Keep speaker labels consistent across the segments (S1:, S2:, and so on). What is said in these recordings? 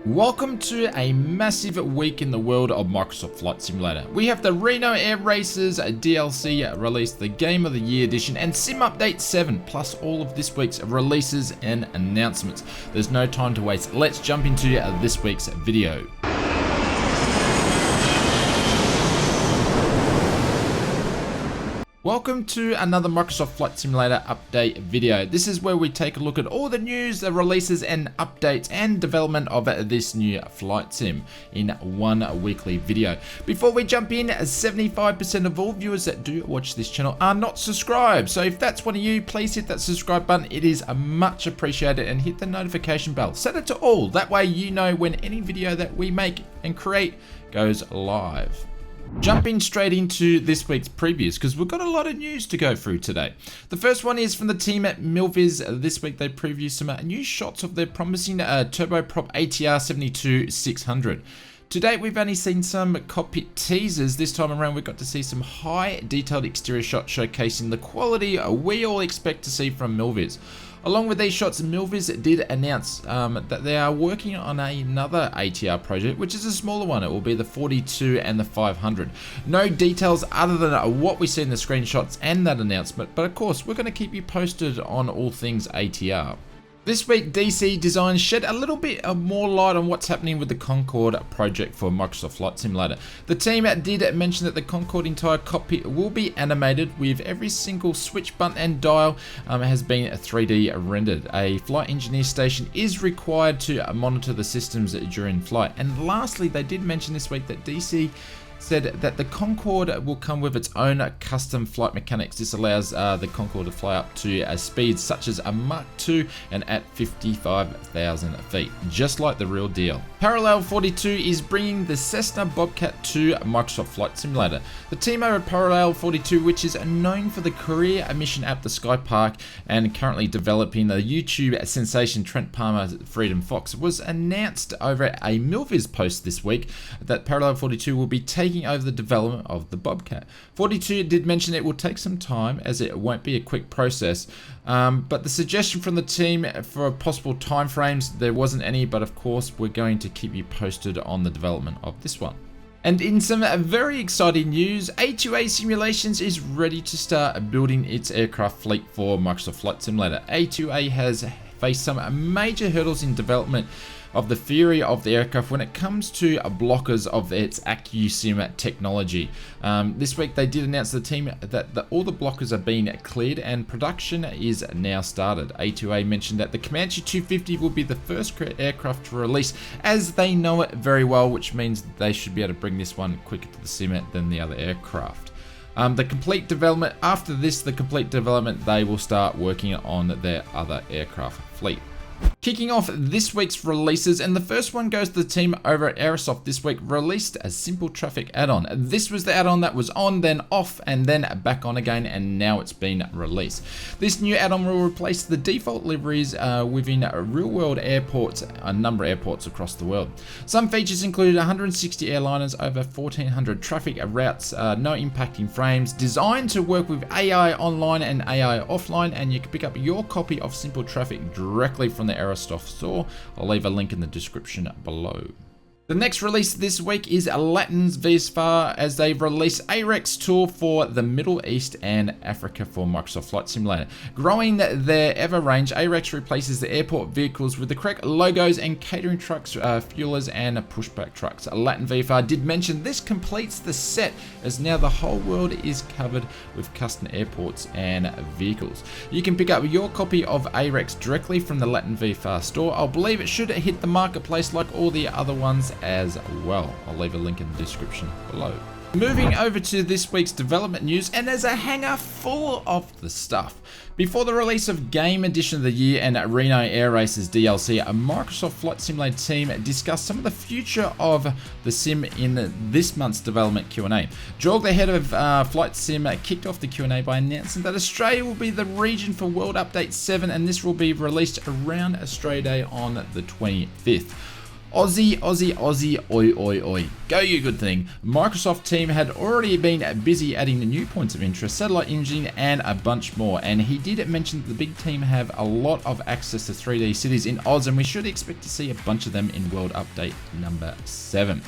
S1: Welcome to a massive week in the world of Microsoft Flight Simulator. We have the Reno Air Races DLC released, the Game of the Year edition, and Sim Update 7, plus all of this week's releases and announcements. There's no time to waste. Let's jump into this week's video. Welcome to another Microsoft Flight Simulator update video. This is where we take a look at all the news, the releases and updates and development of this new flight sim in one weekly video. Before we jump in, 75% of all viewers that do watch this channel are not subscribed. So if that's one of you, please hit that subscribe button. It is much appreciated, and hit the notification bell. Set it to all. That way you know when any video that we make and create goes live. Jumping straight into this week's previews, because we've got a lot of news to go through today. The first one is from the team at Milviz. This week they preview some new shots of their promising turboprop ATR 72-600. To date, we've only seen some cockpit teasers. This time around, we got to see some high detailed exterior shots showcasing the quality we all expect to see from Milviz. Along with these shots, Milviz did announce that they are working on another ATR project, which is a smaller one. It will be the 42 and the 500. No details other than what we see in the screenshots and that announcement, but of course, we're going to keep you posted on all things ATR. This week, DC Design shed a little bit more light on what's happening with the Concorde project for Microsoft Flight Simulator. The team did mention that the Concorde entire cockpit will be animated, with every single switch button and dial has been 3D rendered. A flight engineer station is required to monitor the systems during flight. And lastly, they did mention this week that DC said that the Concorde will come with its own custom flight mechanics. This allows the Concorde to fly up to speeds such as a Mach 2 and at 55,000 feet, just like the real deal. Parallel 42 is bringing the Cessna Bobcat to Microsoft Flight Simulator. The team over at Parallel 42, which is known for the career mission app The Sky Park and currently developing the YouTube sensation Trent Palmer Freedom Fox, was announced over a Milviz post this week that Parallel 42 will be taking over the development of the Bobcat. 42 did mention it will take some time, as it won't be a quick process, but the suggestion from the team for possible timeframes, there wasn't any, but of course we're going to keep you posted on the development of this one. And in some very exciting news, A2A Simulations is ready to start building its aircraft fleet for Microsoft Flight Simulator. A2A has faced some major hurdles in development of the theory of the aircraft when it comes to blockers of its AccuSim technology. This week they did announce to the team that all the blockers are being cleared and production is now started. A2A mentioned that the Comanche 250 will be the first aircraft to release, as they know it very well, which means they should be able to bring this one quicker to the sim than the other aircraft. The complete development, after this, they will start working on their other aircraft fleet. Kicking off this week's releases, and the first one goes to the team over at Aerosoft this week, released a Simple Traffic add-on. This was the add-on that was on, then off, and then back on again, and now it's been released. This new add-on will replace the default liveries within real-world airports, a number of airports across the world. Some features include 160 airliners, over 1,400 traffic routes, no impacting frames, designed to work with AI online and AI offline, and you can pick up your copy of Simple Traffic directly from the Aerosoft store. I'll leave a link in the description below. The next release this week is Latin's VSFAR, as they release AREX tool for the Middle East and Africa for Microsoft Flight Simulator. Growing their ever range, AREX replaces the airport vehicles with the correct logos and catering trucks, fuelers and pushback trucks. Latin VFR did mention this completes the set, as now the whole world is covered with custom airports and vehicles. You can pick up your copy of AREX directly from the Latin VFR store. I believe it should hit the marketplace like all the other ones as well. I'll leave a link in the description below. Moving over to this week's development news, and there's a hanger full of the stuff. Before the release of Game Edition of the Year and Reno Air Races DLC, a Microsoft Flight Simulator team discussed some of the future of the sim in this month's development Q&A. Jorg, the head of Flight Sim, kicked off the Q&A by announcing that Australia will be the region for World Update 7, and this will be released around Australia Day on the 25th. Aussie, oi, oi, oi. Go you good thing. Microsoft team had already been busy adding the new points of interest, satellite imaging, and a bunch more. And he did mention that the big team have a lot of access to 3D cities in Oz, and we should expect to see a bunch of them in World Update number 7.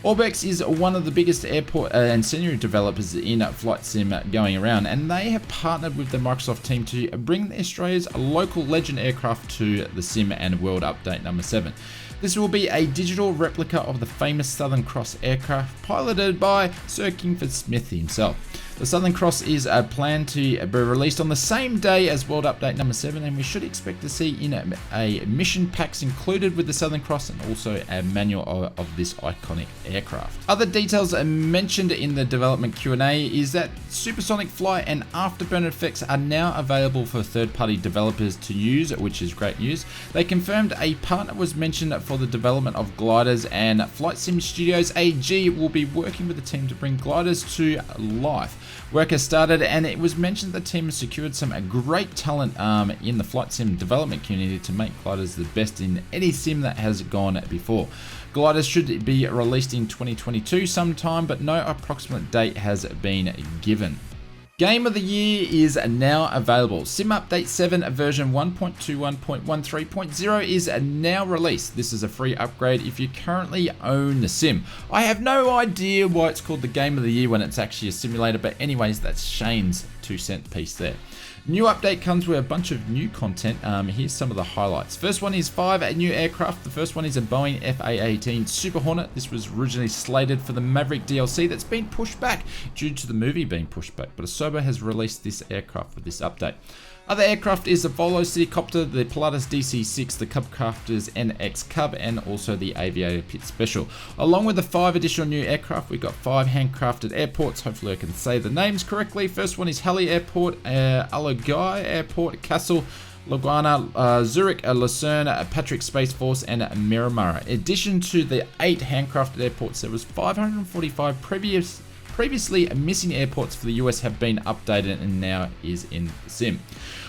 S1: Orbex is one of the biggest airport and scenery developers in flight sim going around, and they have partnered with the Microsoft team to bring Australia's local legend aircraft to the sim and World Update number 7. This will be a digital replica of the famous Southern Cross aircraft piloted by Sir Kingford Smith himself. The Southern Cross is planned to be released on the same day as World Update number 7, and we should expect to see in a mission packs included with the Southern Cross, and also a manual of this iconic aircraft. Other details mentioned in the development Q&A is that supersonic flight and afterburner effects are now available for third-party developers to use, which is great news. They confirmed a partner was mentioned for the development of gliders, and Flight Sim Studios AG will be working with the team to bring gliders to life. Work has started, and it was mentioned the team has secured some great talent in the flight sim development community to make gliders the best in any sim that has gone before. Gliders should be released in 2022 sometime, but no approximate date has been given. Game of the Year is now available. Sim Update 7 version 1.21.13.0 is now released. This is a free upgrade if you currently own the sim. I have no idea why it's called the Game of the Year when it's actually a simulator, but anyways, that's Shane's 2-cent piece there. New update comes with a bunch of new content. Here's some of the highlights. First one is 5 new aircraft. The first one is a Boeing FA-18 Super Hornet. This was originally slated for the Maverick DLC that's been pushed back due to the movie being pushed back, but Asobo has released this aircraft for this update. Other aircraft is the Volo Citycopter, the Pilatus DC-6, the Cubcrafters NX Cub, and also the Aviator Pit Special. Along with the 5 additional new aircraft, we've got 5 handcrafted airports. Hopefully I can say the names correctly. First one is Halle Airport, Alagai Airport, Kassel, Lugana, Zurich, Lucerne, Patrick Space Force, and Miramar. In addition to the 8 handcrafted airports, there was 545 previously missing airports for the US have been updated and now is in the sim.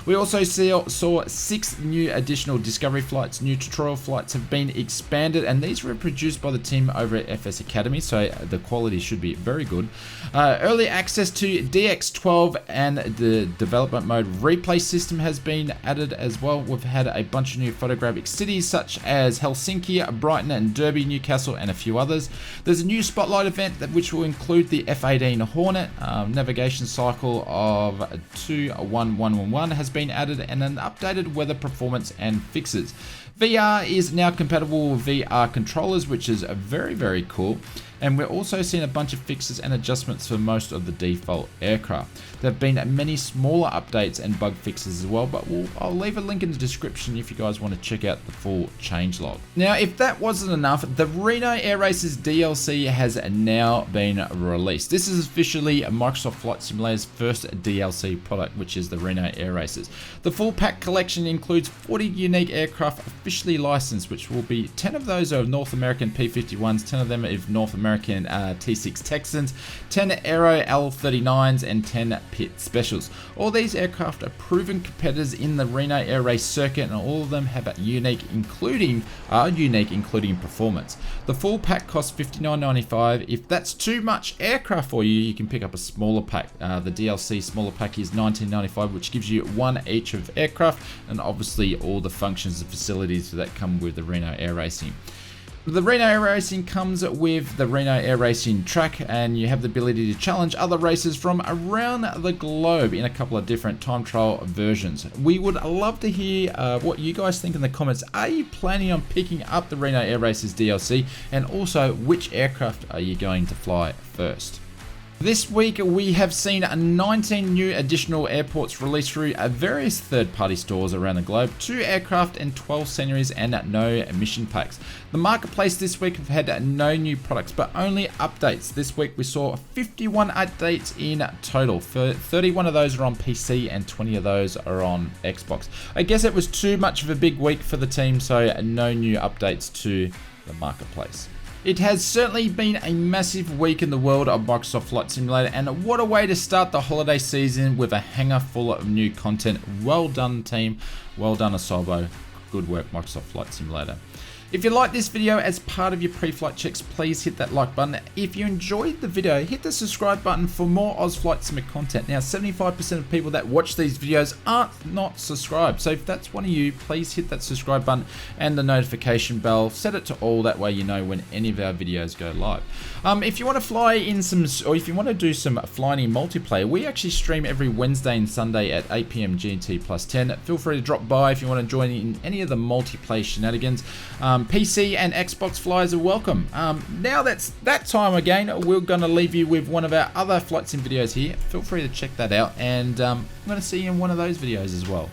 S1: We also saw 6 new additional discovery flights. New tutorial flights have been expanded, and these were produced by the team over at FS Academy, so the quality should be very good. Early access to DX12 and the development mode replay system has been added as well. We've had a bunch of new photographic cities such as Helsinki, Brighton, and Derby, Newcastle, and a few others. There's a new spotlight event which will include the F-18 Hornet. Navigation cycle of 21111 has been added, and an updated weather performance and fixes. VR is now compatible with VR controllers, which is very, very cool. And we're also seeing a bunch of fixes and adjustments for most of the default aircraft. There have been many smaller updates and bug fixes as well, but I'll leave a link in the description if you guys want to check out the full changelog. Now, if that wasn't enough, the Reno Air Races DLC has now been released. This is officially Microsoft Flight Simulator's first DLC product, which is the Reno Air Races. The full pack collection includes 40 unique aircraft officially licensed, which will be 10 of those are North American P-51s, 10 of them are North American T6 Texans, 10 Aero L39s, and 10 Pit Specials. All these aircraft are proven competitors in the Reno Air Race circuit, and all of them have a unique including performance. The full pack costs $59.95. If that's too much aircraft for you, you can pick up a smaller pack. The DLC smaller pack is $19.95, which gives you 1 each of aircraft, and obviously all the functions and facilities that come with the Reno Air Racing. The Reno Air Racing comes with the Reno Air Racing track, and you have the ability to challenge other racers from around the globe in a couple of different time trial versions. We would love to hear what you guys think in the comments. Are you planning on picking up the Reno Air Races DLC, and also which aircraft are you going to fly first? This week we have seen 19 new additional airports released through various third-party stores around the globe, 2 aircraft and 12 sceneries, and no mission packs. The marketplace this week have had no new products but only updates. This week we saw 51 updates in total. 31 of those are on PC and 20 of those are on Xbox. I guess it was too much of a big week for the team, so no new updates to the marketplace. It has certainly been a massive week in the world of Microsoft Flight Simulator, and what a way to start the holiday season with a hangar full of new content. Well done, team. Well done, Asobo. Good work, Microsoft Flight Simulator. If you like this video as part of your pre-flight checks, please hit that like button. If you enjoyed the video, hit the subscribe button for more Oz Flight Simmer content. Now, 75% of people that watch these videos aren't not subscribed. So if that's one of you, please hit that subscribe button and the notification bell. Set it to all, that way you know when any of our videos go live. If you want to fly in some, or if you want to do some flying in multiplayer, we actually stream every Wednesday and Sunday at 8 PM GMT +10. Feel free to drop by if you want to join in any of the multiplayer shenanigans. PC and Xbox flyers are welcome. Now that's that time again, we're going to leave you with one of our other flight sim videos here. Feel free to check that out, and I'm going to see you in one of those videos as well.